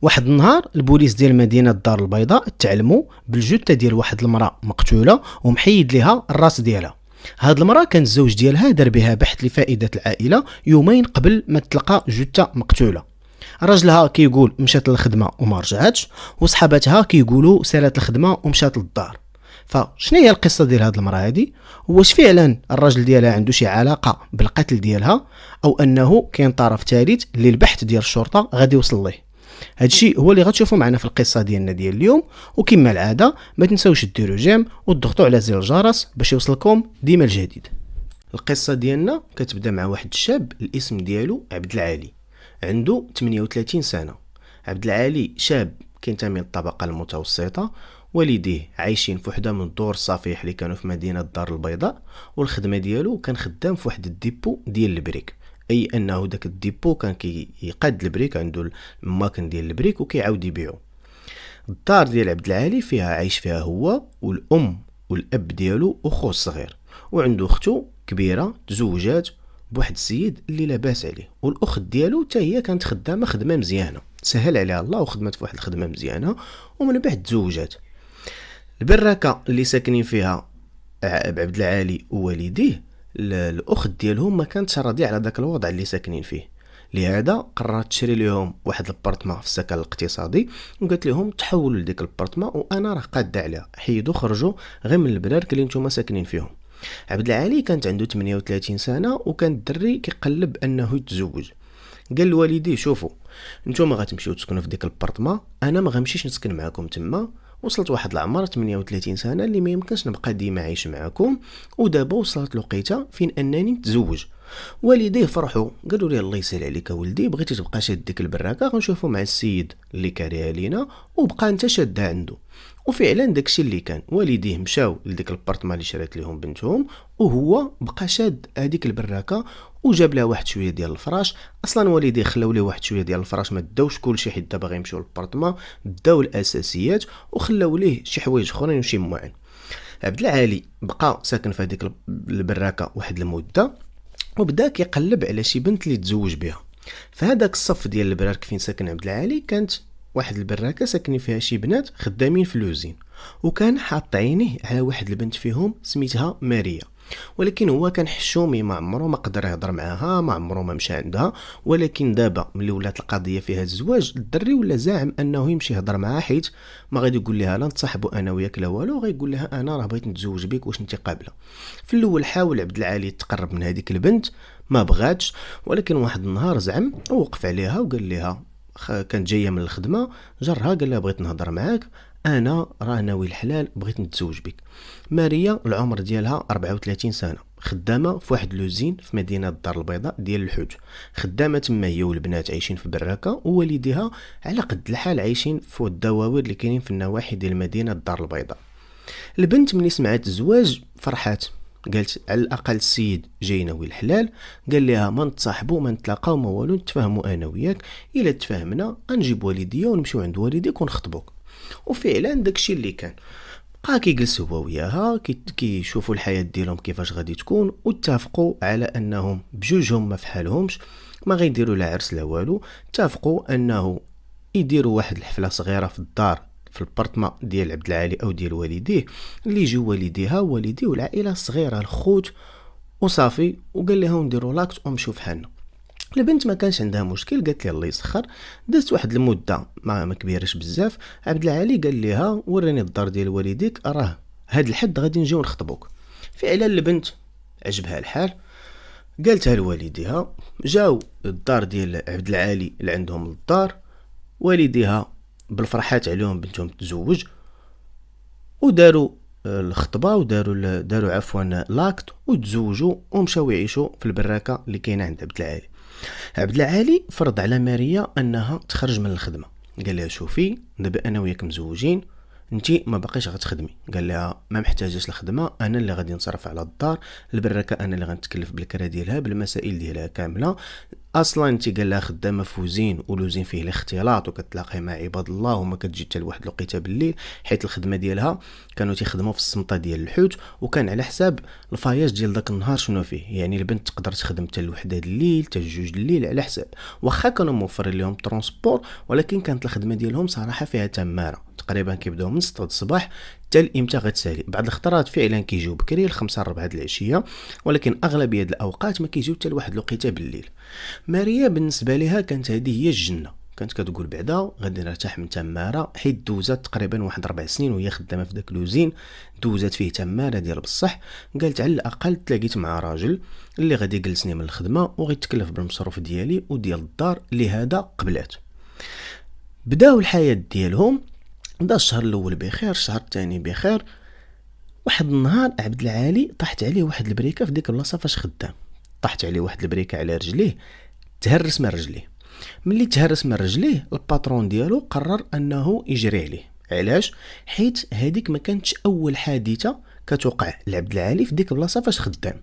واحد النهار البوليس ديال مدينه الدار البيضاء تعلموا بالجثه ديال واحد المراه مقتوله ومحيد ليها الراس ديالها. هاد المراه كان الزوج ديالها دار بها بحث لفائده العائله يومين قبل ما تلقى جثه مقتوله. راجلها كيقول مشات للخدمه وما رجعتش، وصحاباتها كيقولوا سالت الخدمه ومشات للدار. فشنو هي القصه ديال هاد المراه هادي؟ واش فعلا الراجل ديالها عنده شي علاقه بالقتل ديالها، او انه كاين طرف ثالث اللي البحث ديال الشرطه غادي يوصل ليه؟ هادشي هو اللي غتشوفوا معنا في القصه ديالنا ديال اليوم. وكما العاده ما تنساوش ديروا جيم وتضغطوا على زر الجرس باش يوصلكم ديما الجديد. القصه ديالنا كتبدا مع واحد الشاب الاسم ديالو عبد العالي، عنده 38 سنه. عبد العالي شاب كينتمي للطبقه المتوسطه، والديه عايشين في وحده من الدور الصفيح اللي كانوا في مدينه الدار البيضاء، والخدمه ديالو كان خدام في واحد الديبو ديال البريك، اي انه داك الديبو كان كيقاد البريك، عنده الماكن ديال البريك وكيعاود يبيعو. الدار ديال عبد العالي فيها عايش فيها هو والام والاب ديالو وخوه الصغير، وعنده اختو كبيره تزوجات بواحد السيد اللي لاباس عليه، والاخت ديالو حتى هي كانت خدامه مزيانه، سهل عليها الله وخدمت في واحد الخدمه مزيانه، ومن بعد تزوجات. البراكه اللي ساكنين فيها عبد العالي ووالديه، الاخت ديالهم ما كانتش راضيه على داك الوضع اللي ساكنين فيه، لهذا قررت تشري لهم واحد الابارتمان في السكن الاقتصادي، وقالت لهم تحولوا لديك الابارتمان وانا راه قاده عليها، حيدوا خرجوا غير من البرارك اللي نتوما ساكنين فيهم. عبد العالي كانت عنده 38 سنه، وكان الدري كيقلب انه يتزوج. قال لوالديه شوفوا نتوما غتمشيو تسكنوا في ديك الابارتمان، انا ما غنمشيش نسكن معكم تما، وصلت واحد العمر 38 سنه اللي ما يمكنش نبقى ديما عايش معكم، ودابا وصلت لوقيته فين انني نتزوج. والديه فرحوا، قالوا لي الله يسهل عليك ولدي، بغيتي تبقى شاد ديك البراكه غنشوفوا مع السيد اللي كاريها لينا، وبقى انت شادها عنده. وفعلا داكشي اللي كان، والديه مشاو لديك البارتمان اللي شرات لهم بنتهم، وهو بقى شاد هذيك البراكه، وجاب لها واحد شويه ديال الفراش. اصلا والديه خلاو ليه واحد شويه ديال الفراش، ما داوش كلشي حيت دابا غيمشيو للبارتمان، داو الاساسيات وخلاو ليه شي حوايج اخرين وشي مواعن. عبد العالي بقى ساكن في هذيك البراكه واحد المده، وبدا كيقلب على شي بنت اللي تزوج بها. فهذاك الصف ديال البرارك فين ساكن عبد العالي كانت واحد البراكه ساكنين فيها شي بنات خدامين في لوزين، وكان حاط عينيه على واحد البنت فيهم سميتها ماريا. ولكن هو كان حشومي، ما عمره ما قدر يهضر معاها، ما عمره ما مشى عندها. ولكن دابا ملي ولات القضيه فيها الزواج، الدري ولا زاعم انه يمشي يهضر معاها، حيت ما غادي يقول لها لا نتصاحبوا انا وياك لا والو، غيقول لها انا راه بغيت نتزوج بك، واش انت قابله؟ في الاول حاول عبد العالي يتقرب من هذيك البنت، ما بغاتش. ولكن واحد النهار زعم ووقف عليها وقال لها، كانت جايه من الخدمه، جرها قال لها بغيت نهضر معاك، انا راه ناوي الحلال، بغيت نتزوج بك. ماريا العمر ديالها 34 سنه، خدامه في واحد لوزين في مدينه الدار البيضاء ديال الحوت، خدامه تما هي والبنات عايشين في براكه، ووالديها على قد الحال عايشين في الدواوير اللي كاينين في النواحي ديال مدينه الدار البيضاء. البنت ملي سمعت الزواج فرحات، قالت على الاقل السيد جاي ناوي الحلال، قال لها ما نتصاحبوا ما نتلاقاو ما والو، نتفاهموا انا وياك، الا تفاهمنا غنجيب والديا ونمشيو عند والديك ونخطبوك. وفعلا داكشي اللي كان، بقى كيجلس هو وياها كيشوفوا الحياه ديالهم كيفاش غادي تكون، واتفقوا على انهم بجوجهم ما فحالهمش، ما غيديروا لا عرس لا والو. اتفقوا انه يديروا واحد الحفله صغيره في الدار في البارتمان ديال عبد العالي او ديال والديه، اللي يجيو والديها ووالديه والعائله الصغيره الخوت وصافي. وقال لهم نديروا لاكت ونمشيو فحالنا. البنت ما كانش عندها مشكل، قالت لي الله يسخر. دازت واحد المده ما كبيرش بزاف، عبد العالي قال لها وريني الدار ديال والديك، راه هاد الحد غادي نجيو نخطبوك. فعلا البنت عجبها الحال، قالتها لوالديها، جاو الدار ديال عبد العالي اللي عندهم الدار، والديها بالفرحات عليهم بنتهم تتزوج، وداروا الخطبه وداروا عفوا لاكت، وتزوجوا ومشاو يعيشوا في البراكه اللي كاينه عند عبد العالي. عبد العالي فرض على ماريا انها تخرج من الخدمه، قال لها شوفي دابا انا وياك مزوجين، انتي ما باقيش غتخدمي. قال لها ما محتاجاش الخدمه، انا اللي غادي نصرف على الدار، البركه انا اللي غنتكلف بالكرا ديالها بالمسائل ديالها كامله. اصلا انت قال لها خدامه في وزين، والوزين فيه الاختلاط وكتلاقي مع عباد الله وما كتجي حتى لواحد الوقيته بالليل، حيت الخدمه ديالها كانوا تيخدموا في الصمته ديال الحوت، وكان على حساب الفاياج ديال داك النهار شنو فيه. يعني البنت تقدر تخدم حتى الوحده د الليل حتى الجوج د الليل على حساب. واخا كانوا موفرين لهم ترونسبور، ولكن كانت الخدمه ديالهم صراحه فيها تماره، تقريبا كيبداو من 6 الصباح حتى الامتى غتسالي. بعض الخطرات فعلا كيجيو بكري ل5 4 د العشيه، ولكن اغلبيه الاوقات ما كيجيو حتى لواحد الوقيته بالليل. ماريا بالنسبه لها كانت هذه هي الجنه، كانت كتقول بعدا غادي نرتاح من تماره، حيت دوزات تقريبا واحد 4 سنين وهي خدامه في داك لوزين، دوزات فيه تماره ديال بصح. قالت على الاقل تلاقيت مع راجل اللي غادي يجلسني من الخدمه وغيتكلف بالمصروف ديالي وديال الدار، لهذا قبلات. بداو الحياه ديالهم، بدا الشهر الاول بخير، الشهر الثاني بخير. واحد النهار عبد العالي طاحت عليه واحد البريكه في ديك البلاصه فاش خدام، طاحت عليه واحد البريكه على رجليه، تهرس من رجليه. ملي تهرس من رجليه الباترون ديالو قرر انه يجري عليه. علاش؟ حيت هذيك ما كانتش اول حادثه كتوقع لعبد العالي في ديك البلاصه فاش خدام.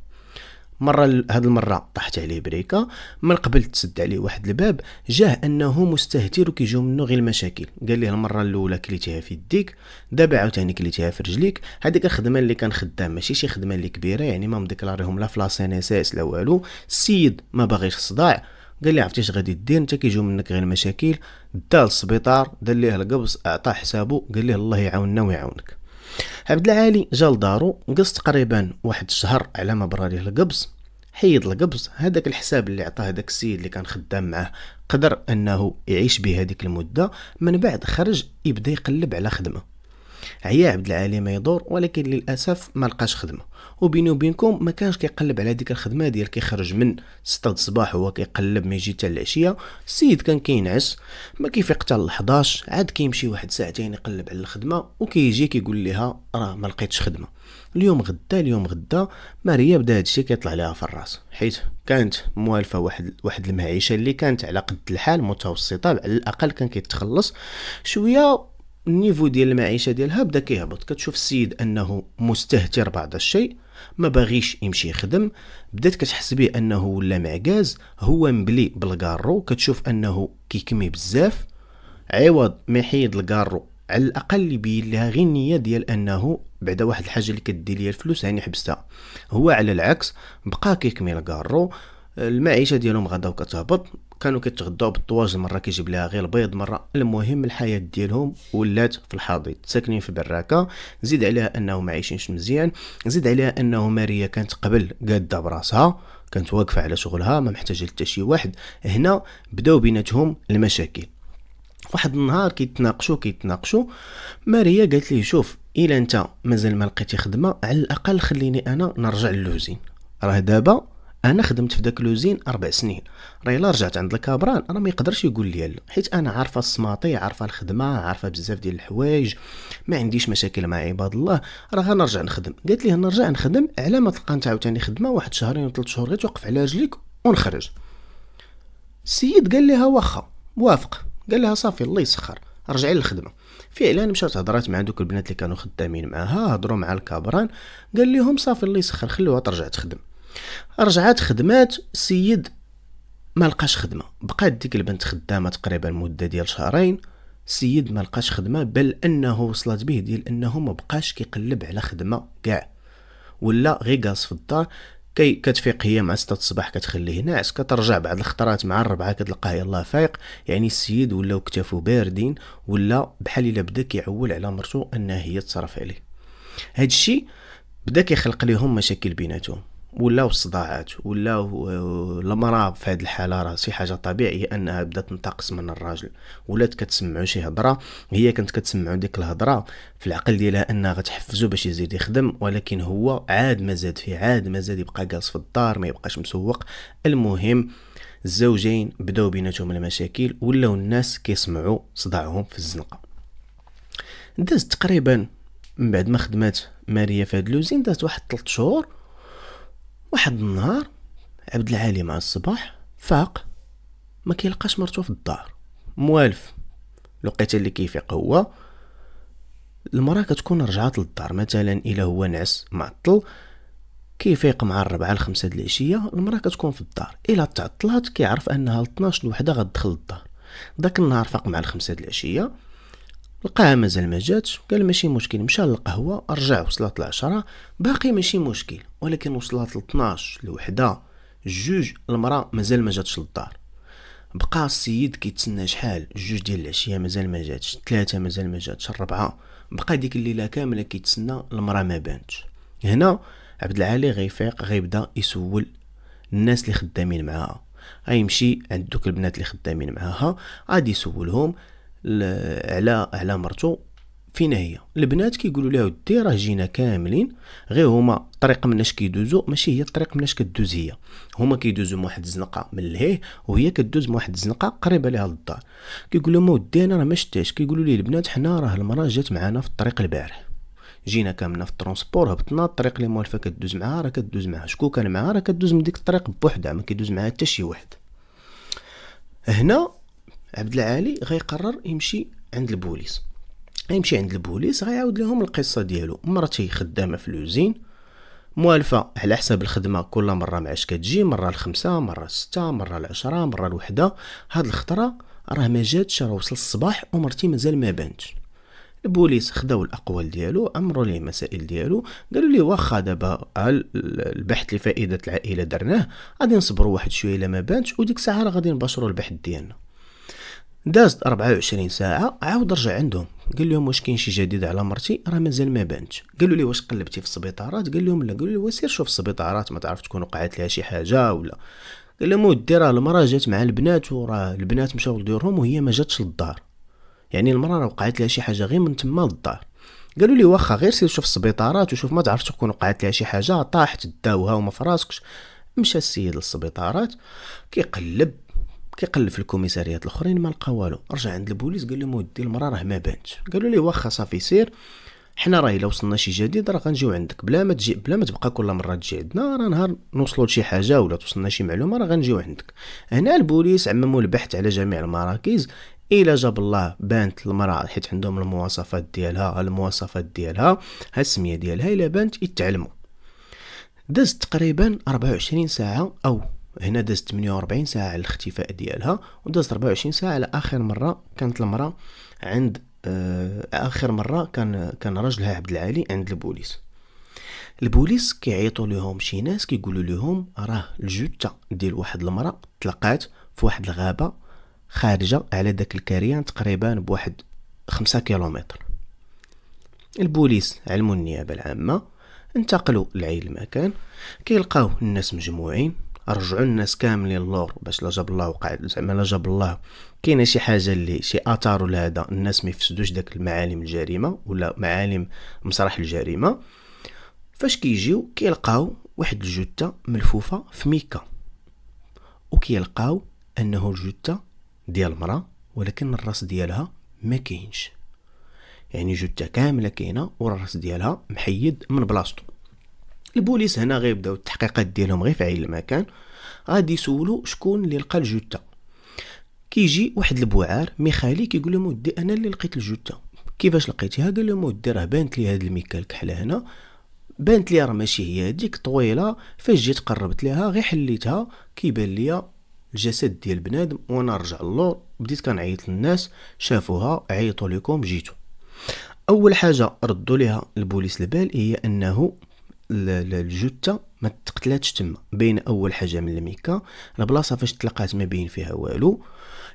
هاد المره طاحت عليه بريكه، من قبل تسد عليه واحد الباب، جاه انه مستهتر وكيجيو منه غير المشاكل. قال ليه المره الاولى كليتيها في يديك، دابا عاوتاني كليتيها في رجليك. هذيك الخدمه اللي كان خدام ماشي شي خدمه اللي كبيره، يعني ما مديكلاريهم لا فلاس ان اس اس لا والو. السيد ما باغيش الصداع، قال لي عرفتي اش غادي دير انت، كيجيو منك غير المشاكل. دا للسبيطار، دار ليه القبص، اعطاه حسابه، قال ليه الله يعاوننا ويعاونك. عبد العالي جا لدارو، قص تقريبا واحد الشهر على ما برا ليه القبص. حيد القبص، هذاك الحساب اللي عطاه هذاك السيد اللي كان خدام معاه قدر انه يعيش به هذيك المده. من بعد خرج يبدا يقلب على خدمه. عيا عبد العالي ما يدور، ولكن للاسف ما لقاش خدمه. وبيني وبينكم ما كانش كيقلب على ديك الخدمه ديال كيخرج من 6 الصباح وهو كيقلب ما يجي حتى العشيه. السيد كان كينعس، ما كيفيق حتى ل 11، عاد كيمشي واحد ساعتين يقلب على الخدمه وكيجي كيقول لها راه ما لقيتش خدمه. اليوم غدا ماريا بدا هادشي كيطلع لها في الراس، حيت كانت موالفه واحد المعيشه اللي كانت على قد الحال متوسطه، على الاقل كان كيتخلص شويه. النيفو ديال المعيشه ديالها بدا كيهبط، كتشوف السيد انه مستهتر بعض الشيء، ما باغيش يمشي يخدم. بدات كتحس به انه ولا معكاز، هو مبلي بالكارو، كتشوف انه كيكمي بزاف. عوض ما يحيد الكارو على الاقل يبين لها غير النيه ديال انه بعدا واحد الحاجه اللي كدير ليا الفلوس هاني حبستها. هو على العكس بقى كيكمي الكارو. المعيشه ديالهم غدا وكتهبط، كانوا كيتغداو بالطواجن، مره كيجيب لها غير البيض مره. المهم الحياه ديالهم ولات في الحضيض، ساكنين في براكه. زيد عليها انه ما عايشينش مزيان، زيد عليها انه ماريا كانت قبل قاده براسها، كانت واقفه على شغلها ما محتاجه حتى شي واحد. هنا بداو بيناتهم المشاكل. واحد النهار كيتناقشوا، ماريا قالت ليه شوف، الا انت مازال ما لقيتي خدمه، على الاقل خليني انا نرجع للوزين. راه دابا انا خدمت في داك لوزين 4 سنين، راه الا رجعت عند الكابران راه ما يقدرش يقول لي لا، حيت انا عارفه السماطي، عارفه الخدمه، عارفه بزاف ديال الحوايج، ما عنديش مشاكل مع عباد الله، راه غنرجع نخدم. قالت ليه نرجع نخدم على ما تلقى انت عاوتاني خدمه، واحد شهرين و 3 شهور غير توقف على رجليك ونخرج. السيد قال لها واخا، موافق. قال لها صافي الله يسخر، رجعي للخدمه. فعلا مشات هضرات مع دوك البنات اللي كانوا خدامين معاها، هضروا مع الكابران، قال لهم صافي الله يسخر خلوها ترجع تخدم. رجعت خدمات. السيد ما لقاش خدمه، بقات ديك البنت خدامه تقريبا مده ديال شهرين. السيد ما لقاش خدمه، بل انه وصلت به ديال انه ما بقاش كيقلب على خدمه كاع، ولا غير جالس في الدار. كتفيق هي مع 6 الصباح كتخليه ناعس، كترجع بعد الخطرات مع 4 كتلقاه يلاه فايق. يعني السيد ولاو كتافو باردين، ولا بحال الا بدا كيعول على مرتو انها هي تصرف عليه. هاد الشيء بدا كيخلق لهم مشاكل بيناتهم، ولاو الصداعات، ولاو المراه في هذه الحاله راه شي حاجه طبيعيه انها بدات تنتقص من الراجل، ولات كتسمعوا شي هضره، هي كانت كتسمعوا ديك الهضره في العقل ديالها انها غتحفزو باش يزيد يخدم، ولكن هو عاد ما زاد فيه، عاد ما زاد يبقى جالس في الدار، ما يبقاش مسوق. المهم الزوجين بداو بيناتهم المشاكل، ولاو الناس كيسمعوا صداعهم في الزنقه. داز تقريبا من بعد ما خدمات ماريا في هاد لوزين، دازت واحد 3 شهور. واحد النهار عبد العالي مع الصباح فاق، ما كيلقاش مرتو في الدار، موالف. لقيت اللي كيفيق هو المراه كتكون رجعات للدار، مثلا الا هو نعس معطل كيفيق مع 4 ل5 د العشيه، المراه كتكون في الدار. الا تعطلات كيعرف انها ل 12 الوحده غتدخل للدار. داك النهار فاق مع 5 د العشيه، لقاها مازال ما جاتش، قال ماشي مشكل، مشى للقهوه، رجع وصلت ل10 باقي ماشي مشكل. ولكن وصلت ل 12 لوحده جوج، المراه مازال ما جاتش للدار. بقى السيد كيتسنى شحال، جوج ديال العشيه مازال ما جاتش، 3 مازال ما جاتش، 4. بقى ديك الليله كامله كيتسنى، المراه ما بانتش. هنا عبد العالي غيفيق، غيبدا يسول الناس اللي خدامين معاها. غيمشي عند دوك البنات اللي خدامين معاها، غادي يسولهم على مرتو فين هي. البنات كيقولوا له ودي راه جينا كاملين، غير هما الطريق مناش كيدوزو ماشي هي الطريق مناش كدوز هي. هما كيدوزو من واحد الزنقه من لهيه، وهي كدوز من واحد الزنقه قريبه ليها للدار. كيقول لهم ودي انا راه ما شتاش. كيقولوا ليه البنات حنا راه المراه جات معنا في الطريق البارح، جينا كاملنا في الترونسبور، هبطنا الطريق اللي موالفه كدوز معاها راه كدوز معاها، شكون كان معاها راه كدوز من ديك الطريق بوحدها، ما كيدوز معاها حتى شي واحد. هنا عبد العالي غيقرر يمشي عند البوليس. غيمشي عند البوليس غيعاود لهم القصه ديالو. مرتي خدامه في لوزين، موالفه على حساب الخدمه، كل مره معاش كتجي، مره ل5 مره ل6 مره ل10 مره ل1. هاد الخطره راه ما جاتش، راه وصل الصباح ومرتي مازال ما بانتش. البوليس خداو الاقوال ديالو، عمروا ليه المسائل ديالو، قالوا ليه واخا دابا البحث لفائده العائله درناه، غادي نصبروا واحد شويه الا ما بانتش، وديك الساعه راه غادي نباشروا البحث ديالنا. دازت 24 ساعه، عاود رجع عندهم، قال لهم واش كاين شي جديد على مرتي، راه مازال ما بانتش. قالوا لي واش قلبتي في السبيطارات، قال لهم لا. قالوا لي وسير شوف السبيطارات، ما تعرف تكون وقعت لها شي حاجه ولا. قال لهم ودي راه المراه جات مع البنات، وراه البنات مشاو لديورهم وهي ما جاتش للدار، يعني المراه راه وقعت لها شي حاجه غير من تما للدار. قالوا لي واخا غير سير شوف السبيطارات وشوف، ما تعرف تكون وقعت لها شي حاجه طاحت داوها وما فراسكش. مشى السيد للسبيطارات، كيقلب في الكوميساريات الاخرين ما لقى والو. رجع عند البوليس قال لهم ودي المراه راه ما بانتش. قالوا لي واخا صافي سير، حنا راه الا وصلنا شي جديد راه غنجيو عندك، بلا ما تجي، بلا ما تبقى كل مره تجي عندنا، راه نهار نوصلوا لشي حاجه ولا توصلنا شي معلومه راه غنجيو عندك. هنا البوليس عمموا البحث على جميع المراكز، الى جاب الله بانت المراه، حيت عندهم المواصفات ديالها ها السميه ديالها، الى بانت يتعلموا. دازت تقريبا 24 ساعه، او هنا دازت 48 ساعه على الاختفاء ديالها، ودازت 24 ساعه على اخر مره كانت المراه عند اخر مره كان راجلها عبد العالي عند البوليس. البوليس كيعيطوا لهم شي ناس كيقولوا لهم راه الجثه ديال واحد المراه تلقات في واحد الغابه خارجه على داك الكريان تقريبا بواحد 5 كيلومتر. البوليس علموا النيابه العامه، انتقلوا لعين المكان، كيلقاو الناس مجموعين، رجعوا الناس كاملين اللور باش لا جاب الله وقع، زعما لا جاب الله كاينه شي حاجه اللي شي اثار ولا هذا، الناس ما يفسدوش داك المعالم الجريمه ولا معالم مسرح الجريمه. فاش كيجيو كيلقاو واحد الجثه ملفوفه في ميكا، وكيلقاو انه الجثه ديال المراه ولكن الراس ديالها ما كاينش، يعني جثه كامله كاينه والراس ديالها محيد من بلاصتو. البوليس هنا غيبداو التحقيقات ديالهم غير في عين المكان، غادي يسولوا شكون اللي لقى الجثه. كيجي واحد البوعار ميخالي كيقول لهم ودي انا اللي لقيت الجثه. كيفاش لقيتيها؟ قال لهم ودي راه بانت لي هاد الميكا الكحله هنا، بانت لي راه ماشي هي هذيك طويله، فاش جيت قربت ليها غير حليتها كيبان ليا الجسد ديال بنادم، وانا رجع اللور بديت كنعيط للناس شافوها عيطوا لكم جيتوا. اول حاجه ردوا ليها البوليس البال هي انه الجثه ما تقتلاتش تما، بين اول حاجه من الميكا البلاصه فاش تلقات ما بين فيها والو،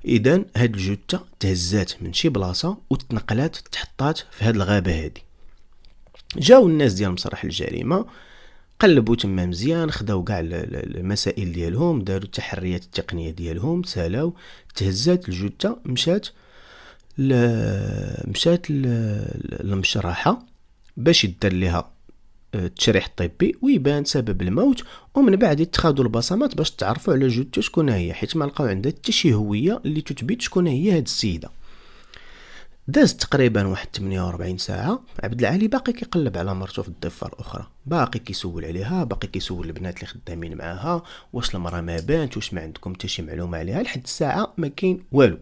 اذا هاد الجثه تهزات من شي بلاصه وتنقلات تحطات في هاد الغابه هادي. جاو الناس ديال مسرح الجريمه قلبوا تما مزيان، خداو كاع المسائل ديالهم، داروا التحريات التقنيه ديالهم، تسالاو، تهزات الجثه، مشات للمشرحه باش يدار ليها التشريح الطبي ويبان سبب الموت، ومن بعد يتخذوا البصمات باش تعرفوا على جثه شكون هي، حيت ما لقاو عندها حتى شي هويه اللي تثبت شكون هي هاد السيده. داز تقريبا واحد 48 ساعه، عبد العالي باقي كيقلب على مرته في الضفه الاخرى، باقي كيسول عليها، باقي كيسول البنات اللي خدامين معاها واش المراه ما بانت، واش ما عندكم حتى شي معلومه عليها، لحد الساعه ما كاين والو.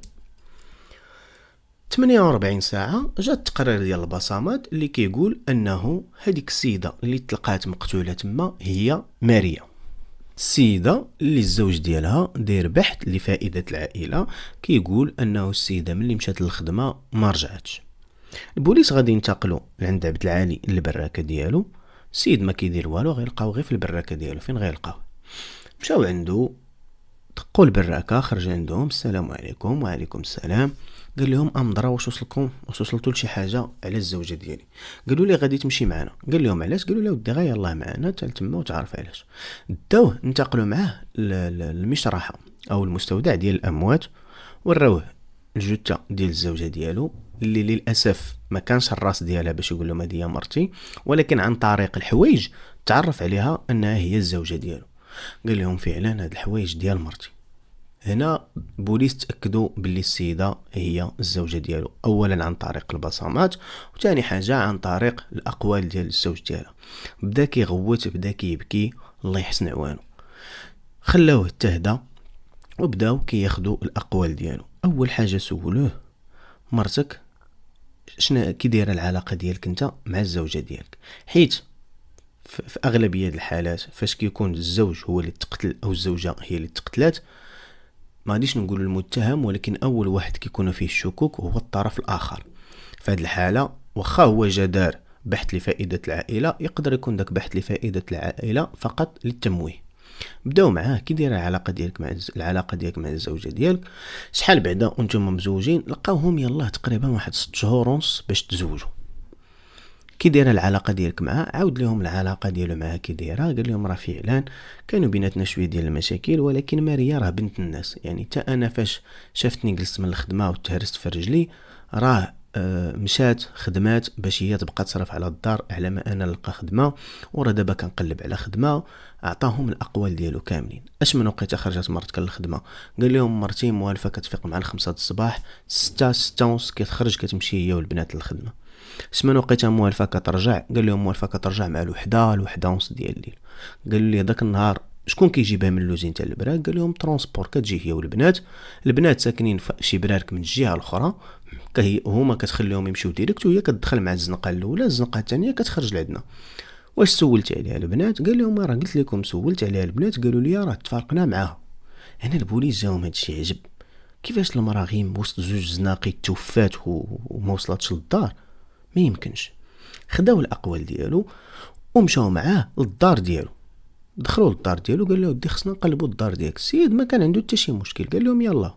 48 ساعة جا التقرير ديال البصمات اللي كيقول انه هذيك السيدة اللي تلقات مقتولة تما هي ماريا، السيدة اللي الزوج ديالها داير بحث لفائدة العائلة، كيقول انه السيدة ملي مشات للخدمة ما رجعتش. البوليس غادي ينتقلوا لعند عبد العالي البراكة ديالو، السيد ما كيدير والو، غيلقاو غير في البراكة ديالو. فين غيلقاو؟ مشاو عنده، دقوا البراكة، خرج عندهم، السلام عليكم. وعليكم السلام. قال لهم امضرا واش وصلتوا لشي حاجه على الزوجه ديالي؟ قالوا لي غادي تمشي معنا. قال لهم علاش؟ قالوا له ودي غير يلاه معنا حتى تما وتعرف علاش. داوه انتقلوا معاه للمشرحه او المستودع ديال الاموات، وراوه الجثه ديال الزوجه ديالو اللي للاسف ما كانش الراس ديالها باش يقول لهم هذه مرتي، ولكن عن طريق الحوايج تعرف عليها انها هي الزوجه ديالو. قال لهم فعلا هاد الحوايج ديال مرتي. هنا بوليس تأكدوا باللي السيدة هي الزوجة ديالو، أولا عن طريق البصمات، وثاني حاجة عن طريق الأقوال ديال الزوج ديالها. بدا كيغوت، بدا كيبكي، الله يحسن عوانو. خلاوه تهدى وبداو كياخدوا الأقوال ديالو. أول حاجة سولوه مرتك شنو كي دايره العلاقة ديالك انت مع الزوجة ديالك؟ حيت في أغلبية الحالات فاش كيكون الزوج هو اللي تقتل أو الزوجة هي اللي تقتلات، ما غاديش نقول المتهم، ولكن اول واحد كيكون فيه الشكوك هو الطرف الاخر. في هذه الحاله واخا هو جا دار بحث لفائده العائله، يقدر يكون داك بحث لفائده العائله فقط للتمويه. بداو معاه كي دايره العلاقه ديالك مع الزوجه ديالك، شحال بعدا وانتم مزوجين؟ لقاوهم يلاه تقريبا واحد 6 شهور ونص باش تزوجوا. كي دايره العلاقه ديالك معاه؟ عاود لهم العلاقه ديالو معاه كي دايره. قال لهم راه فعلا كانوا بيناتنا شويه ديال المشاكل، ولكن ماريا راه بنت الناس، يعني حتى انا فاش شافتني جلست من الخدمه وتهرست في رجلي راه مشات خدمات باش هي تبقى تصرف على الدار على ما انا نلقى خدمه، وراه دابا كنقلب على خدمه. اعطاهم الاقوال ديالو كاملين. اش من وقيته خرجت مرتك للخدمه؟ قال لهم مرتي موالفه كتفيق مع 5 الصباح، 6 ونص كتخرج كتمشي هي والبنات للخدمه. سمانو وقيتها موالفه كترجع؟ قال لهم موالفه كترجع مع الوحده ونص ديال الليل. قالوا لي داك النهار شكون كيجيبها من اللوزين تاع البراك؟ قال لهم ترونسبور، كتجي هي والبنات. البنات ساكنين في شي برارك من الجهه الاخرى، هما كتخليهم يمشيو ديريكت، وهي كتدخل مع الزنقه الاولى، الزنقه الثانيه كتخرج لعندنا. واش سولت عليها البنات؟ قال لهم راه قلت لكم سولت عليها البنات، قالوا لي راه تفارقنا معاها. هنا البوليس جاهم هادشي عجب، كيفاش المراه غير وسط زوج زناقي توفات وما وصلتش للدار؟ ما يمكنش. خداو الاقوال ديالو ومشاو معاه للدار ديالو. دخلوا للدار ديالو، قال له ودي خصنا نقلبوا الدار ديالك. السيد ما كان عنده حتى شي مشكل، قال لهم يلا.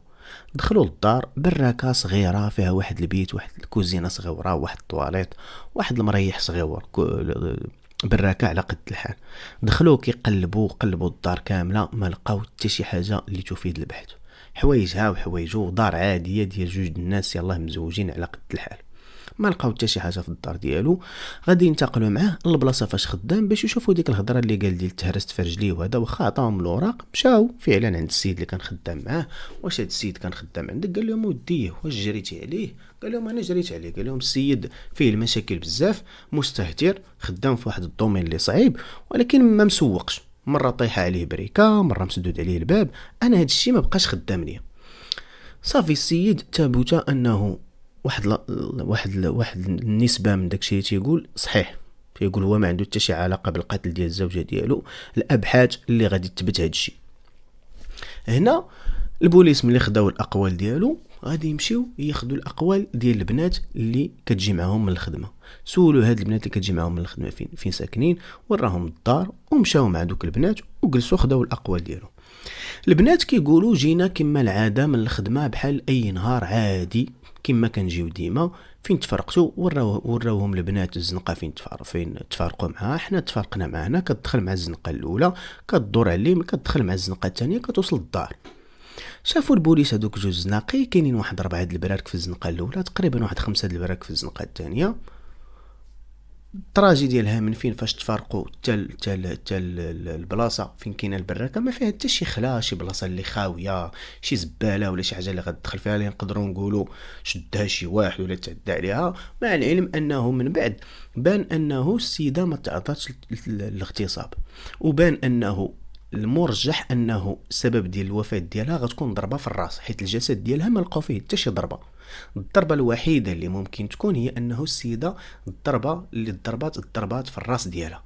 دخلوا للدار، براكه صغيره فيها واحد البيت، واحد الكوزينه صغيره، واحد الطواليت، واحد المريح صغير، براكه على قد الحال. دخلوا كيقلبوا الدار كامله، ما لقاو حتى شي حاجه اللي تفيد البحث. حوايجها وحوايجو، دار عاديه ديال جوج الناس يلاه مزوجين على قد الحال. ما لقاو حتى شي حاجه في الدار ديالو. غادي ينتقلوا معاه للبلاصه فاش خدام باش يشوفوا ديك الهضره اللي قال ديال تهرست في رجليه وهذا. واخا عطاهم الاوراق، مشاو فعلا عند السيد اللي كان خدام معاه. واش هاد السيد كان خدام عندك؟ قال لهم وديه واش جريتي عليه؟ قال لهم انا جريت عليه. قال لهم السيد فيه المشاكل بزاف، مستهتر، خدام في واحد الدومين اللي صعيب، ولكن ما مسوقش، مره طيحه عليه بريكه، مره مسدود عليه الباب. انا هاد الشيء ما بقاش خدام ليا. صافي السيد ثبت انه واحد النسبه من داكشي اللي تيقول صحيح. تيقول هو ما عنده حتى شي علاقه بالقتل ديال الزوجه ديالو. الابحاث اللي غادي تثبت هذا الشيء. هنا البوليس ملي خداو الاقوال ديالو غادي يمشيو ياخذوا الاقوال ديال البنات اللي كتجي معاهم من الخدمه. سولوا هاد البنات اللي كتجي معاهم من الخدمه فين ساكنين، وراهم الدار ومشاو مع دوك البنات وجلسوا خداو الاقوال ديالهم. البنات كيقولوا جينا كما العاده من الخدمه بحال اي نهار عادي كما كنجيو ديما. فين تفرقتوا؟ وراوهم البنات الزنقه فين تفارقوا معها. حنا تفارقنا معنا، كتدخل مع الزنقه الاولى كتدور على اليمين، كتدخل مع الزنقه الثانيه كتوصل للدار. شافوا البوليس هذوك جوج زناقي، كاينين واحد 4 د البراك في الزنقه الاولى، تقريبا واحد 5 د البراك في الزنقه الثانيه. الطراجي ديالها من فين فاش تفارقوا حتى البلاصه فين كاينه البراكه ما فيها حتى شي خلا، شي بلاصه اللي خاويه، شي زباله ولا شي حاجه اللي غتدخل فيها اللي نقدروا نقولوا شدها شي واحد ولا تعدى عليها. مع العلم انه من بعد بان انه السيده ما تعرضتش للاغتصاب، وبان انه المرجح انه السبب ديال الوفاه ديالها غتكون ضربه في الراس، حيت الجسد ديالها ما لقاو فيه حتى شي ضربه. الضربه الوحيده اللي ممكن تكون هي انه السيده الضربه اللي ضربات في الراس ديالها.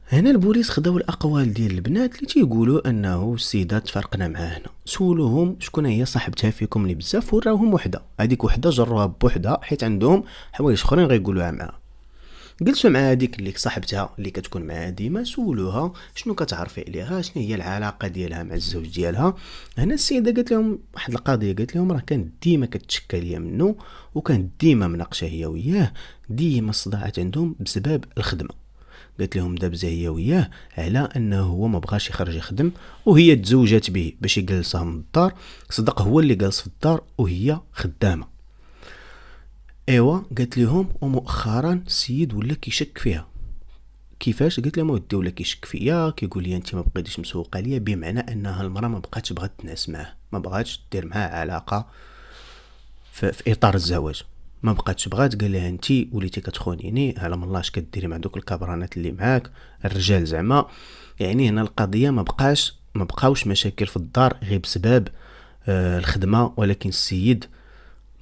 هنا البوليس خداو الاقوال ديال البنات اللي تيقولوا انه السيده تفرقنا معاه. هنا سولوهم شكون هي صاحبتها فيكم اللي بزاف، وراوهم وحده، هذيك وحده جروها بوحدها حيت عندهم حوايج اخرين غيقولوها معاها. جلسوا مع هذيك اللي صاحبتها اللي كتكون معاها ديما، سولوها شنو كتعرفي عليها، شنو هي العلاقه ديالها مع الزوج ديالها. هنا السيده قالت لهم واحد القضيه، قالت لهم راه كانت ديما كتشكى ليا منه، وكانت ديما مناقشه هي وياه، ديما الصداعات عندهم بسبب الخدمه. قالت لهم دابزه هي وياه على انه هو ما بغاش يخرج يخدم، وهي تزوجات به باش يجلسها من الدار. صدق هو اللي جالس في الدار وهي خدامه. ايوا قالت لهم ومؤخرا السيد ولا كيشك فيها. كيفاش؟ قالت لهم ودي ولا كيشك فيا، كيقول لي انت ما بقيتيش مسوقه ليا، بمعنى انها المراه ما بقاتش بغات تنعس معاه، ما بغاتش دير معاه علاقه في اطار الزواج، ما بقاتش بغات. قال لها انت وليتي كتخونيني، على من الله اش كديري مع دوك الكبرانات اللي معاك الرجال زعما. يعني هنا القضيه ما بقاوش مشاكل في الدار غير بسبب الخدمه، ولكن السيد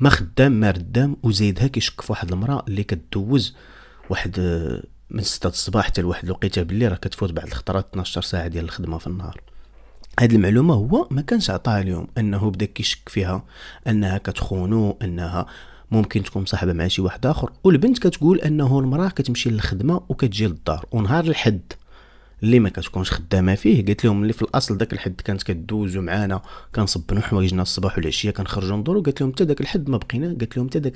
ما خدام ما ردام، وزايدها كيشك في واحد المراه اللي كتدوز واحد من 6 الصباح حتى لواحد الوقيته بالليل، راه كتفوت بعض الخطرات 12 ساعه ديال الخدمه في النهار. هاد المعلومه هو ما كانش عطاها لهم، انه بدا كيشك فيها انها كتخونو، انها ممكن تكون مصاحبه مع شي واحد اخر. والبنت كتقول انه المراه كتمشي للخدمه وكتجي للدار، ونهار الحد اللي ما كتكونش خدامه فيه، قالت لهم اللي في الاصل داك الحد كانت كدوزو معانا، كنصبنوا حوايجنا الصباح والعشيه كنخرجوا ندورو. قالت لهم حتى داك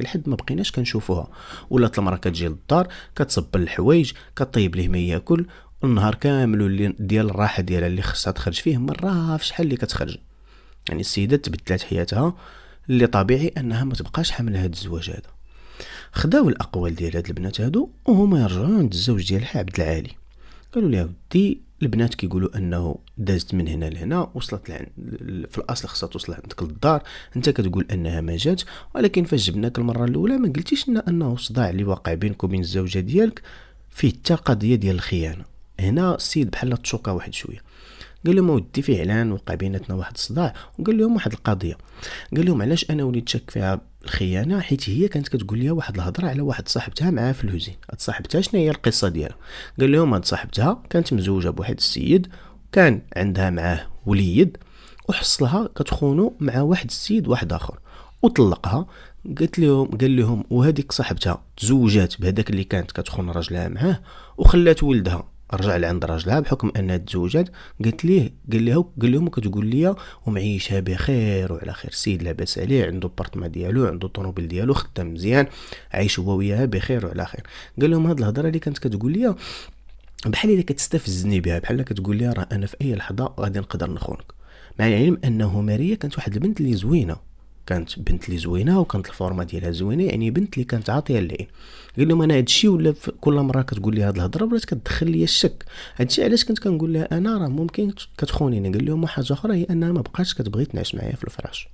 الحد ما بقيناش كنشوفوها. ولات المراه كتجي للدار كتصبن الحوايج، كطيب ليه ما ياكل، النهار كامل ديال الراحه ديالها اللي خصها تخرج فيه مره في شحال اللي كتخرج. يعني السيده تبدلات حياتها، اللي طبيعي انها ما تبقاش حامله هذا الزواج هذا. خداو الاقوال ديال هاد البنات هادو وهما يرجعوا عند الزوج ديالها عبد العالي. قالوا لي ودي البنات كيقولوا انه دازت من هنا لهنا، وصلت في الاصل خصها توصل عندك للدار، انت كتقول انها ما جات، ولكن فاش جبناك المره الاولى ما قلتيش انه صداع اللي واقع بينك وبين الزوجه ديالك فيه حتى قضيه ديال الخيانه. هنا السيد بحال تشوكا واحد شويه، قال لهم ودي فعلا وقع بيناتنا واحد الصداع، وقال لهم واحد القضيه. قال لهم علاش انا وليت شك فيها الخيانه، حيت هي كانت كتقول لي واحد الهضره على واحد صاحبتها معاه في الهوزين. هاد صاحبتها شنو هي القصه ديالها؟ قال لهم هاد صاحبتها كانت مزوجه بواحد السيد، كان عندها معاه وليد، وحصلها كتخونو مع واحد السيد واحد اخر وطلقها. قال لهم وهذيك صاحبتها تزوجات بهذاك اللي كانت كتخون راجلها معاه، وخلات ولدها رجع لعند راجلها بحكم انها تزوجات. قال لهم كتقول لي ومعيشها بخير وعلى خير، السيد لاباس عليه، عنده بارتما ديالو، عنده طوموبيل ديالو، خدام مزيان، عايش هو وياها بخير وعلى خير. قال لهم هاد الهضره اللي كانت كتقول لي بحال الا كتستفزني بها، بحال كتقول لي راه انا في اي لحظه غادي نقدر نخونك. مع العلم انه ماريا كانت واحد البنت اللي زوينه، كانت بنت اللي زوينه، وكانت الفورمه ديالها زوينه، يعني بنت اللي كانت عاطيه اللعين. قال لهم انا هادشي ولا كل مره كتقول لي هاد الهضره ولات كتدخل لي الشك، هادشي علاش كنت كنقول لها انا راه ممكن كتخونيني. قال لهم حاجه اخرى هي انها ما بقاتش كتبغي تنعس معايا في الفراش.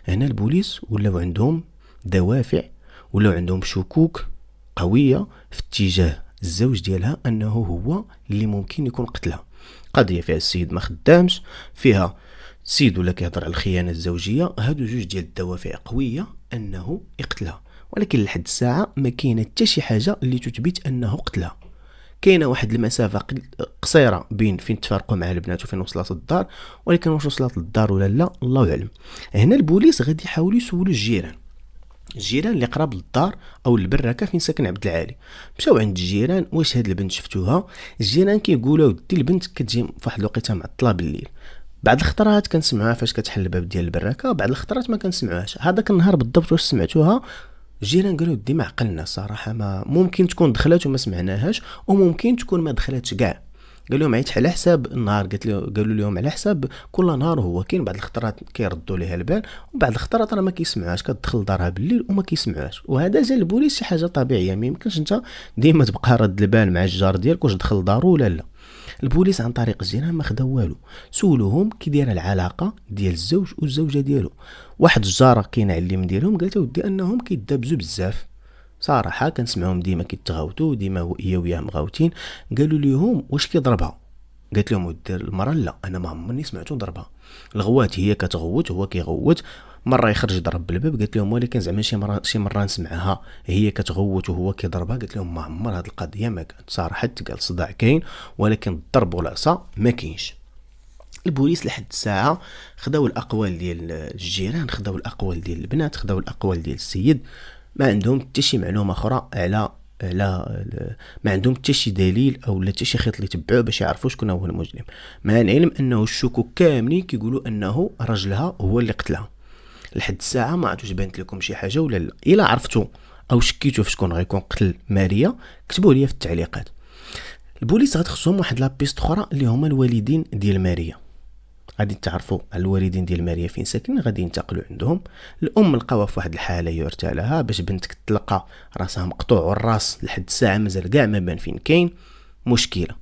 هنا البوليس ولاو عندهم دوافع، ولاو عندهم شكوك قويه في اتجاه الزوج ديالها انه هو اللي ممكن يكون قتلها. قضيه فيها السيد ما خدامش، فيها السيد ولا كيهضر على الخيانه الزوجيه، هادو جوج ديال الدوافع قويه انه يقتلها. ولكن لحد الساعه ما كاينه حتى شي حاجه اللي تثبت انه قتلها. كاينه واحد المسافه قصيره بين فين تفارقوا مع البنات وفين وصلت الدار، ولكن واش وصلت للدار ولا لا الله يعلم. هنا البوليس غادي يحاولوا يسولوا الجيران اللي قراب للدار او البراكه فين ساكن عبد العالي. مشاو عند الجيران، واش هاد البنت شفتوها؟ الجيران كيقولوا ودي البنت كتجي في واحد الوقيته معطله بالليل، بعض الخطرات كنسمعوها فاش كتحل الباب ديال البراكه، بعض الخطرات ما كنسمعوهاش. هذاك النهار بالضبط واش سمعتوها؟ الجيران قالوا ودي ما عقلنا صراحه، ما ممكن تكون دخلت وما سمعناهاش، وممكن تكون ما دخلتش كاع. قال لهم عيط على حساب النهار، قالوا لهم على حساب كل نهار هو كاين بعض الخطرات كيردوا ليها البال، وبعض الخطرات راه ما كيسمعوهاش، كتدخل دارها بالليل وما كيسمعوهاش. وهذا جا البوليس شي حاجه طبيعيه، ما يمكنش انت ديما تبقى رد البال مع الجار ديالك واش دخل دارو ولا لا. البوليس عن طريق الجيران ما خداو والو، سولوهم كي دايره العلاقه ديال الزوج والزوجه ديالو. واحد الجاره كاينه علم ديالهم قالت ودي انهم كيدابزوا بزاف صراحه، كنسمعهم ديما كيتغاوتوا، ديما هي وياه مغاوتين. قالوا ليهم واش كيضربها؟ قالت لهم ودي المراه لا انا ما عمرني سمعتو ضربها، الغوات هي كتغوت هو كيغوت، مره يخرج يضرب بالباب، قالت لهم ولكن زعما شي مره نسمعها هي كتغوت وهو كيضربها. قالت لهم ما عمر هاد القضيه ما كانت صراحه، قال صداع كاين ولكن الضرب والعصا ما كاينش. البوليس لحد الساعه خداو الاقوال ديال الجيران، خداو الاقوال ديال البنات، خداو الاقوال ديال السيد، ما عندهم حتى شي معلومه اخرى ما عندهم حتى شي دليل او حتى شي خيط اللي يتبعوه باش يعرفوا شكون هو المجرم، مع العلم انه الشكوك كاملين كيقولوا انه راجلها هو اللي قتلها. لحد الساعه ما عرفتوش بانت لكم شي حاجه ولا لا. الا عرفتوا او شكيتوا في شكون غيكون قتل ماريا كتبوا لي في التعليقات. البوليس غتخصهم واحد لابيست اخرى اللي هما الوالدين ديال ماريا. غادي تعرفوا على الوالدين ديال ماريا فين ساكنين، غادي ينتقلوا عندهم. الام لقاوها في واحد الحاله يرثى لها، باش بنتك تلقى راسها مقطوع والراس لحد الساعه مازال كاع ما بان فين كاين مشكله.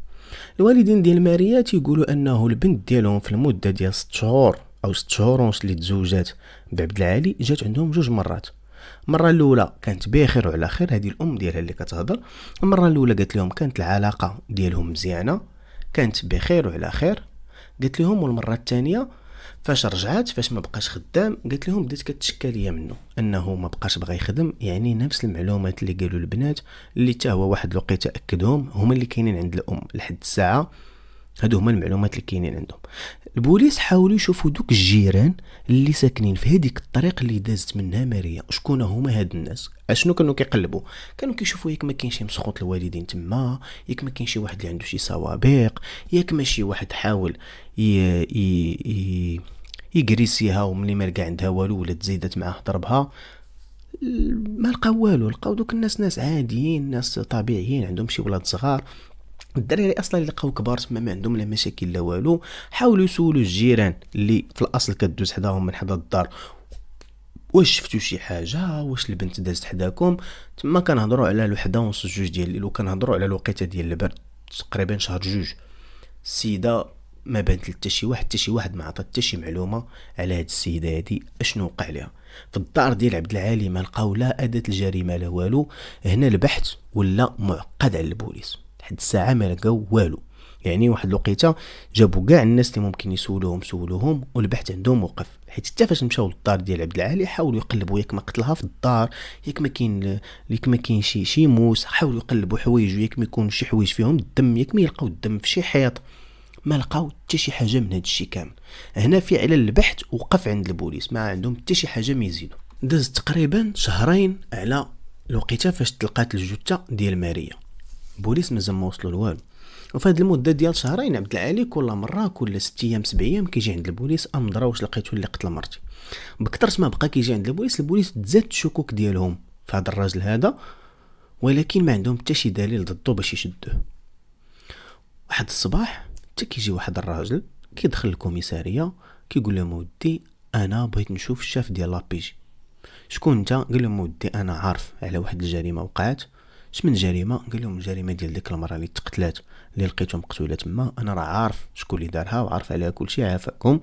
الوالدين ديال ماريا تيقولوا انه البنت ديالهم في المده ديال 6 شهور او 6 شهور ونص اللي تزوجات بعبد العالي جات عندهم 2 مرات. المره الاولى كانت بخير وعلى خير، هذه الام ديالها اللي كتهضر. المره الاولى قالت لهم كانت العلاقه ديالهم مزيانه، كانت بخير وعلى خير. قالت لهم والمره الثانيه فاش رجعات، فاش ما بقاش خدام، قالت لهم بدات كتشكى ليا منه انه ما بقاش بغى يخدم. يعني نفس المعلومات اللي قالوا البنات اللي حتى هو واحد الوقيته اكدهم هما اللي كاينين عند الام لحد الساعه. هادو هما المعلومات اللي كاينين عندهم. البوليس حاولوا يشوفوا دوك الجيران اللي ساكنين في هذيك الطريق اللي دازت منها ماريا، شكون هما هاد الناس. اشنو كانوا كيقلبوا؟ كانوا كيشوفوا ياك ما كاين شي مسخوط الوالدين تما، ياك ما كاين شي واحد اللي عنده شي سوابق، ياك ما شي واحد حاول يجريسيها وملي ما لقى عندها والو ولا تزيدت معاه ضربها. ما لقاو والو، لقاو دوك الناس ناس عاديين، ناس طبيعيين، عندهم شي ولاد صغار. الدراري اصلا اللي لقاو كبار تما ما عندهم لا مشاكل لا والو. حاولوا يسولوا الجيران اللي في الاصل كدوز حداهم من حدا الدار، واش شفتوا شي حاجه، واش البنت دازت حداكم. تما كنهضروا على الوحده ونص 2 ديال الليل، وكنهضروا على الوقيته ديال البرد تقريبا شهر 2. السيده ما بانت حتى شي واحد ما عطى حتى شي معلومه على هاد السيده هادي اشنو وقع لها. في الدار ديال عبد العالي ما لقاو لا اداه الجريمه لا والو. هنا البحث ولا معقد على البوليس، لحد الساعه ما لقاو والو. يعني واحد الوقيته جابوا كاع الناس اللي ممكن يسولوهم والبحث عندهم وقف. حيت حتى فاش مشاو للدار ديال عبد العالي حاولوا يقلبوا ياك ما قتلها في الدار، ياك ما كاين شي موس. حاولوا يقلبوا حوايج ياك ما يكون شي حوايج فيهم الدم، ياك ما يلقاو الدم في شي حيط. ما لقاو حتى شي حاجه من هاد الشيء كامل. هنا فعلا البحث وقف عند البوليس، ما عندهم حتى شي حاجه ما يزيدوا. داز تقريبا 2 شهرين على الوقيته فاش تلقات الجثه ديال ماريا. البوليس مازال ما وصلوا لوالو. وفي هذه المده ديال 2 شهرين عبد العالي كل مره كل 6 ايام 7 ايام كيجي عند البوليس امضرا واش لقيتو اللي قتل مرتي. بكثرت ما بقى كيجي عند البوليس تزاد الشكوك ديالهم في هذا الراجل هذا، ولكن ما عندهم حتى شي دليل ضده باش يشدوه. واحد الصباح حتى كيجي واحد الراجل كيدخل الكوميساريه كيقول لهم ودي انا بغيت نشوف الشاف ديال لابيجي. شكون انت؟ قال لهم ودي انا عارف على واحد الجريمه وقعت. شمن الجريمه؟ قال لهم الجريمه ديال ديك المراه اللي تقتلات اللي لقيتهم مقتوله تما، انا راه عارف شكون اللي دارها وعارف عليها كلشي، عافاكم.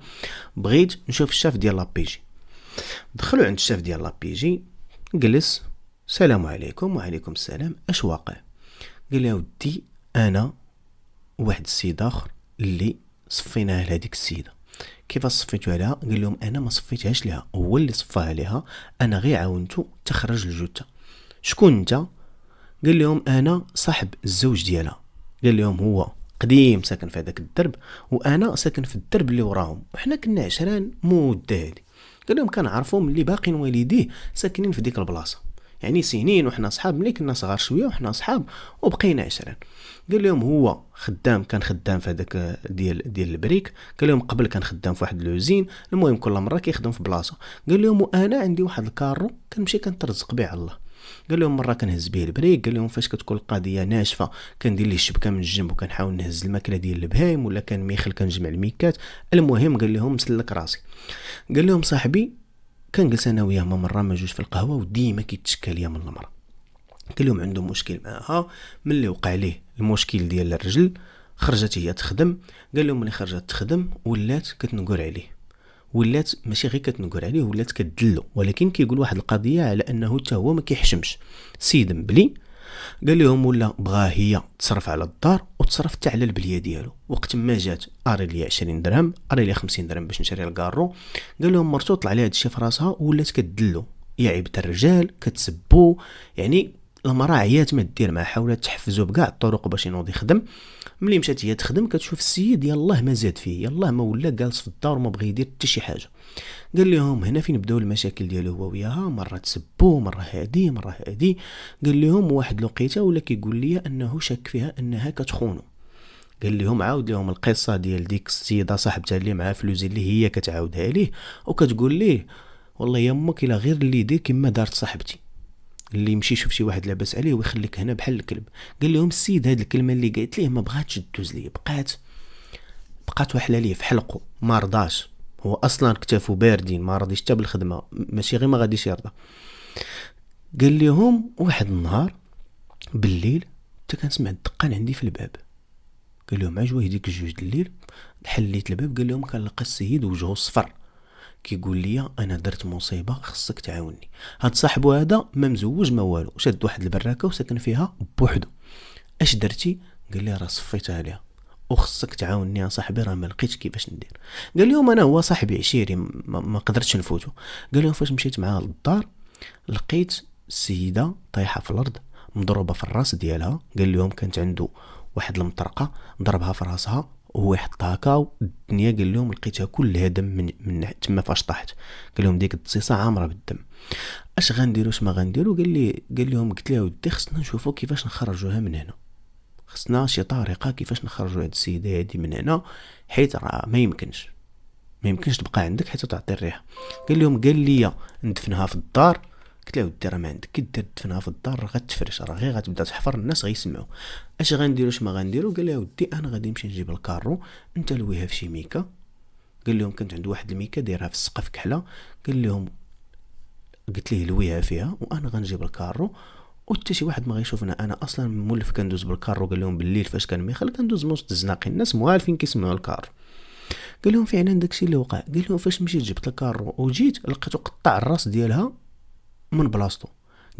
بغيت نشوف الشاف ديال لابيجي. دخلوا عند الشاف ديال لابيجي، جلس، السلام عليكم. وعليكم السلام، اش واقع؟ قال له ودي انا واحد السيد اخر اللي صفيناه لهذيك السيده. كيف صفيتو عليها؟ قال لهم انا ما صفيتهاش لها، هو اللي صفاها لها، انا غير عاونته تخرج الجثه. شكون انت؟ قال لهم انا صاحب الزوج ديالها. قال لهم هو قديم ساكن في هذاك الدرب وانا ساكن في الدرب اللي وراهم، وحنا كنا 10 مده هذه. قال لهم كنعرفهم اللي باقين والديه ساكنين في ديك البلاصه، يعني سنين وحنا صحاب، ملي كنا صغار شويه وحنا صحاب وبقينا 10. قال لهم هو كان خدام في هذاك ديال البريك. قال لهم قبل كان خدام في واحد لوزين، المهم كل مره كيخدم في بلاصه. قال لهم وانا عندي واحد الكارو كنمشي كنترزق به على الله. قال لهم مره كنهز به البريك. قال لهم فاش كتكون القضيه ناشفه كندير ليه الشبكه من الجنب وكنحاول نهز الماكله ديال البهايم، ولا كان ميخل كنجمع الميكات. المهم قال لهم مسلك راسي. قال لهم صاحبي كنجلس انا وياه مره ما جوج في القهوه وديما كيتشكى ليا من المراه. قال لهم عنده مشكل معها ملي وقع ليه المشكل ديال الرجل، خرجت هي تخدم. قال لهم ملي خرجت تخدم ولات كتنقر عليه، ولات ماشي غير كتنقر عليه، ولات كتدلو. ولكن كيقول واحد القضيه على انه حتى هو ما كيحشمش. سيد مبلي قال لهم ولا بغاها هي تصرف على الدار وتصرف حتى على البليه ديالو. وقت ما جات اري لي 20 درهم، اري لي 50 درهم باش نشري الكارو. قال لهم مرتو طلع لها هادشي في راسها ولات كدلو، يا عيبه الرجال كتسبو. يعني المراه عيات ما دير معها، حاولت تحفزو بكاع الطرق باش ينوض يخدم. ملي مشات هي تخدم كتشوف السيد يلاه ما زاد فيه، يلاه ما ولا جالس في الدار وما بغى يدير حتى شي حاجه. قال لهم هنا فين بداو المشاكل ديالو هو وياها، مره تسبو مره هادي مره هادي. قال لهم واحد الوقيته ولا كيقول لي انه شك فيها انها كتخونو. قال لهم عاود لهم القصه ديال ديك السيده صاحبتها اللي معها فلوس اللي هي كتعاودها ليه وكتقول ليه والله يا امك الا غير اللي يدير كما دارت صاحبتي، اللي يمشي يشوف شي واحد لاباس عليه ويخليك هنا بحال الكلب. قال لهم السيد هاد الكلمه اللي قالت ليه ما بغاتش تدوز ليه، بقات وحله ليه في حلقه، ما رضاش. هو اصلا كتافو باردين، ما رضيش حتى بالخدمه، ماشي غير ما غاديش يرضى. قال لهم واحد النهار بالليل حتى كنسمع الدقان عندي في الباب. قال لهم عجوه ديك الجوج د الليل حليت الباب. قال لهم كنلقى السيد وجهه صفر كيقول لي انا درت مصيبه خصك تعاوني. هاد صاحبو هذا ما مزوج ما والو، شاد واحد البراكه وساكن فيها بوحدو. اش درتي؟ قال لي راه صفيتها عليها وخصك تعاوني يا صاحبي، راه ما لقيتش كيفاش ندير. قال لهم انا هو صاحبي عشيري ما قدرتش نفوتو. قال لهم فاش مشيت معاه للدار لقيت السيده طايحه في الارض مضروبه في الراس ديالها. قال لهم كانت عنده واحد المطرقه ضربها في راسها وهو يحط هكا الدنيا. قال لهم لقيتها كلها دم من تما فاش طاحت. قال لهم ديك الدصيصه عامره بالدم. اش غنديروا اش ما غنديروا؟ قال لهم قلت له ودي خصنا نشوفوا كيفاش نخرجوها من هنا، خصنا شي طريقه كيفاش نخرجوا هاد السيده هادي من هنا، حيت راه ما يمكنش تبقى عندك حتى تعطي الريحه. قال لهم قال لي ندفنها في الدار. قلت له ودي راه ما عندك كي دير تدفنها في الدار راه غتفرش، راه غير غتبدا تحفر الناس غيسمعوا. اش غنديروا اش ما غنديروا؟ قال له ودي انا غادي نمشي نجيب الكارو انت لويها في شي ميكا. قال لهم كانت عنده واحد الميكا دايرها في السقف كحله. قال لهم قلت ليه لويها فيها وانا غنجيب الكارو وحتى شي واحد ما غيشوفنا. انا اصلا مولف كندوز بالكارو. قال لهم بالليل فاش كان ميخل كندوز موسط الزناقي، الناس موالفين كيسمعوا الكارو. قال لهم فعلا داكشي اللي وقع. قال لهم فاش مشيت جبت الكارو وجيت لقيتو قطع الراس ديالها من بلاصتو.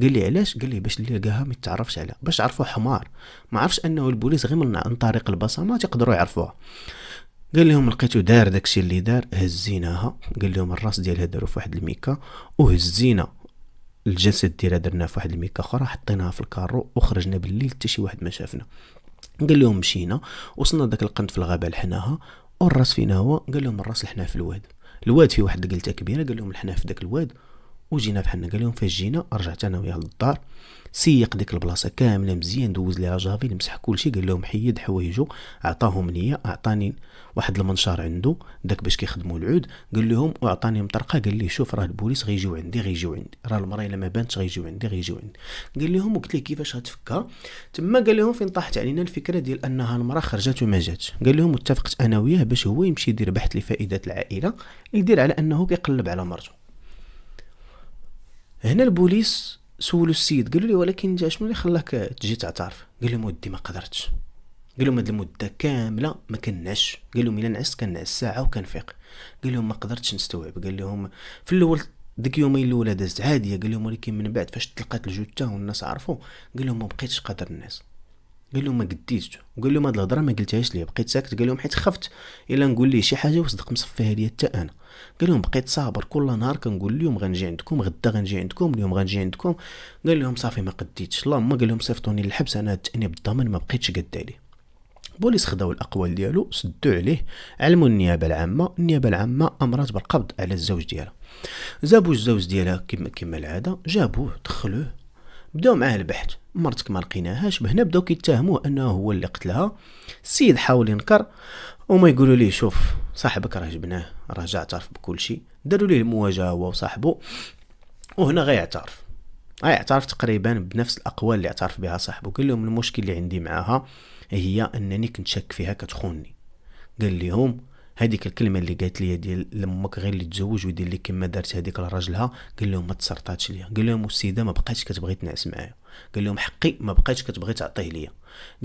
قال لي علاش؟ قال لي باش اللي لقاها ما يتعرفش عليها، باش عرفوا حمار ما عرفش انه البوليس غير من طريق البصمات يقدروا يعرفوها. قال لهم لقيتو دار داكشي اللي دار، هزيناها. قال لهم الراس ديالها داروا في واحد الميكا وهزينا الجسد ديالها درناه في واحد الميكا اخرى حطيناها في الكارو وخرجنا بالليل حتى شي واحد ما شافنا. قال لهم مشينا وصلنا داك القنت في الغابه لحناها والراس فينا هو. قال لهم الراس لحناه في الواد فيه واحد القلته كبيره. قال لهم لحناه في داك الواد وجينا بحالنا. قال لهم فاش جينا رجعت انا وياه للدار، سيق ديك البلاصه كامله مزيان، دوز ليها جافيل مسح كلشي. قال لهم حيد حوايجو، عطاهم ليا، اعطاني واحد المنشار عنده داك باش كيخدموا العود. قال لهم واعطاني مطرقه. قال لي شوف راه البوليس غيجيو عندي راه المراه الا ما بانتش غيجيو عندي. قال لهم وقلت ليه كيفاش غتفكها تما. قال لهم فين طاحت علينا الفكره ديال انها المراه خرجت وما جاتش. قال لهم اتفقت انا وياه باش هو يمشي يدير بحث لفائده العائله، يدير على انه كيقلب على مرته. هنا البوليس سولوا السيد قالوا لي ولكن انت شنو اللي خلاك تجي تعترف؟ قال لهم ودي ما قدرتش. قال لهم هاد المده كامله ما كنعش. قال لهم الا نعست كنعس ساعه وكنفيق. قال لهم ما قدرتش نستوعب. قال لهم في الاول ديك يومين الاولى دازت عاديه. قال لهم ولكن من بعد فاش تلقات الجثه والناس عرفوا قال لهم ما بقيتش قادر الناس. قال لهم ما قديتش. وقال لهم هاد الهضره ما قلتهاش ليه، بقيت ساكت. قال لهم حيت خفت الا نقول ليه شي حاجه وصدق مصفيها ليا حتى انا. قال لهم بقيت صابر كل نهار كنقول لهم غنجي عندكم غدا، غنجي عندكم اليوم، غنجي عندكم. قال لهم صافي ما قديتش اللهم. قال لهم صيفطوني للحبس، انا التانيب بالضمان ما بقيتش قد عليه. بوليس خداو الاقوال ديالو سدوا عليه، علموا النيابه العامه امرت بالقبض على الزوج ديالها. جابوا الزوج ديالها كما العاده، جابوه دخلوه بداو معاه البحث. مرتك ما لقيناهاش. بهنا بداو كيتهموه انه هو اللي قتلها. السيد حاول ينكر وما يقولوا ليه شوف صاحبك راه جبناه راه جا اعترف بكل شيء. داروا ليه المواجهه هو وصاحبه وهنا غيعترف تقريبا بنفس الاقوال اللي اعترف بها صاحبه. قال لهم المشكل اللي عندي معاها هي انني كنت شك فيها كتخونني. قال لهم هذيك الكلمه اللي قالت لي ديال لمك غير اللي تزوج ويدير لك كما دارت هذيك لراجلها. قال لهم ما تسرطاتش ليا. قال لهم والسيده ما بقاتش كتبغي تنعس معايا. قال لهم حقي ما بقاتش كتبغي تعطيه ليا.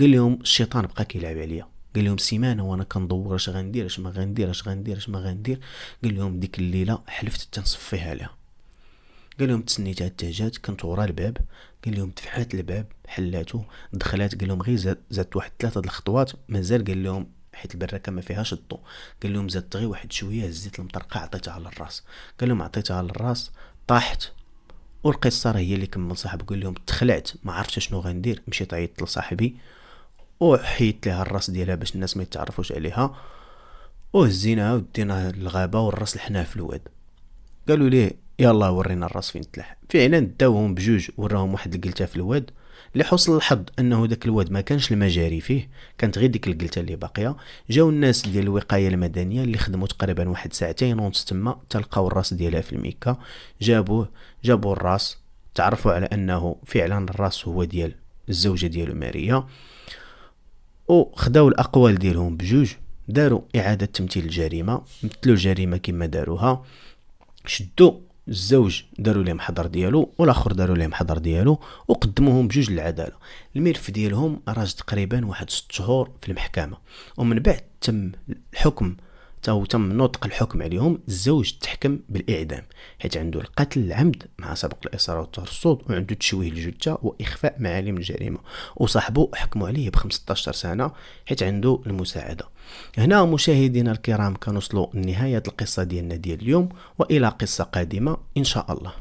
قال لهم الشيطان بقى كيلعب عليا. قال لهم سيمانه وانا كندور اش غندير اش ما غندير. قال لهم ديك الليله حلفت تنصفيها لها. قال لهم تسنيتها حتى جات، كنت ورا الباب. قال لهم تفحات الباب، حلاتو، دخلات. قال لهم غير زادت واحد 3 الخطوات مازال. قال لهم حيت البراكه ما فيهاش الضو، قال لهم زادت غير واحد شويه، هزيت المطرقه عطيتها على الراس. قال لهم عطيتها على الراس طاحت. والقصه راه هي اللي كمل صاحبه. قال لهم تخلعت، ما عرفتش شنو غندير، مشيت عيطت لصاحبي وحيت ليها الراس ديالها باش الناس ما يتعرفوش عليها، وهزيناها وديناها للغابه والراس لحناه في الواد. قالوا ليه يلا ورينا الراس فين تلاح. فعلا داوهم بجوج، وراهم واحد القلته في الواد. لحسن الحظ انه داك الواد ما كانش المجاري فيه، كانت غير ديك القلته اللي باقيه. جاو الناس ديال الوقايه المدنيه اللي خدموا تقريبا واحد 2 ساعة تما تلقاو الراس ديالها في الميكا. جابوا الراس، تعرفوا على انه فعلا الراس هو ديال الزوجه ديالو ماريا، وخداو الاقوال ديالهم بجوج. داروا اعاده تمثيل الجريمه، مثلوا الجريمه كما داروها. شدوا الزوج داروا ليه محضر ديالو، والاخر داروا ليه محضر ديالو، وقدموهم بجوج للعداله. الملف ديالهم راج تقريبا واحد 6 شهور في المحكمه، ومن بعد تم الحكم تم نطق الحكم عليهم. الزوج تحكم بالاعدام حيت عنده القتل العمد مع سبق الاصرار والترصد، وعنده تشويه الجثه واخفاء معالم الجريمه. وصاحبه حكموا عليه ب 15 سنه حيت عنده المساعده. هنا مشاهدينا الكرام كنوصلوا لنهايه القصه ديالنا ديال اليوم، والى قصه قادمه ان شاء الله.